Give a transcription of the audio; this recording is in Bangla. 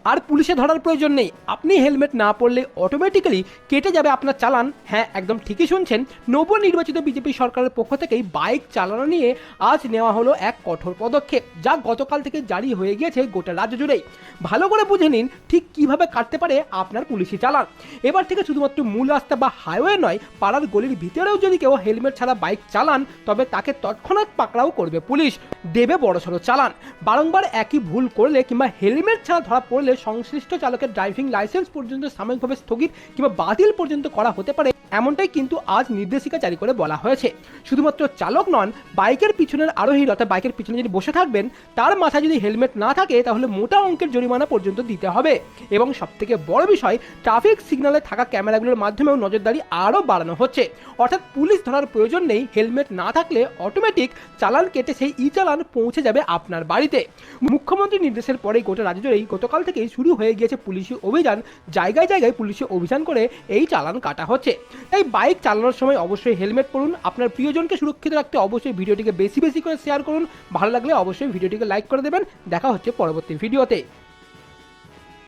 আর পুলিশে ধরার প্রয়োজন নেই। আপনি হেলমেট না পরলে অটোমেটিক্যালি কেটে যাবে আপনার চালান। হ্যাঁ, একদম ঠিকই শুনছেন, নবনির্বাচিত বিজেপি সরকারের পক্ষ থেকেই বাইক চালানো নিয়ে আজ নেওয়া হলো এক কঠোর পদক্ষেপ, যা গতকাল থেকে জারি হয়ে গিয়েছে গোটা রাজ্য জুড়েই। ভালো করে বুঝে নিন ঠিক কিভাবে কাটতে পারে আপনার পুলিশি চালান। এবার থেকে শুধুমাত্র মূল রাস্তা বা হাইওয়ে নয়, পাড়ার গলির ভিতরেও যদি কেউ হেলমেট ছাড়া বাইক চালান তবে তাকে তৎক্ষণাৎ পাকড়াও করবে পুলিশ, দেবে বড়সড় চালান। বারংবার একই ভুল করলে কিংবা হেলমেট ছাড়া ধরা পড়লে সংশ্লিষ্ট চালকের ড্রাইভিং লাইসেন্স পর্যন্ত সাময়িকভাবে স্থগিত কিংবা বাতিল পর্যন্ত করা হতে পারে, এমনটাই কিন্তু আজ নির্দেশিকা জারি করে বলা হয়েছে। শুধুমাত্র চালক নন, বাইকের পিছনের আরোহীর অর্থাৎ বাইকের পিছনে যদি বসে থাকবেন তার মাথায় যদি হেলমেট না থাকে তাহলে মোটা অঙ্কের জরিমানা পর্যন্ত দিতে হবে। এবং সবথেকে বড় বিষয়, ট্রাফিক সিগন্যালে থাকা ক্যামেরাগুলোর মাধ্যমেও নজরদারি আরও বাড়ানো হচ্ছে। অর্থাৎ পুলিশ ধরার প্রয়োজন নেই, হেলমেট না থাকলে অটোমেটিক চালান কেটে সেই ই চালান পৌঁছে যাবে আপনার বাড়িতে। মুখ্যমন্ত্রীর নির্দেশের পরেই গোটা রাজ্য জুড়েই গতকাল থেকেই শুরু হয়ে গিয়েছে পুলিশি অভিযান। জায়গায় জায়গায় পুলিশি অভিযান করে এই চালান কাটা হচ্ছে। তাই বাইক চালানোর সময় অবশ্যই হেলমেট পরুন। আপনার প্রিয়জনকে সুরক্ষিত রাখতে অবশ্যই ভিডিওটিকে বেশি বেশি করে শেয়ার করুন। ভালো লাগলে অবশ্যই ভিডিওটিকে লাইক করে দেবেন। দেখা হচ্ছে পরবর্তী ভিডিওতে।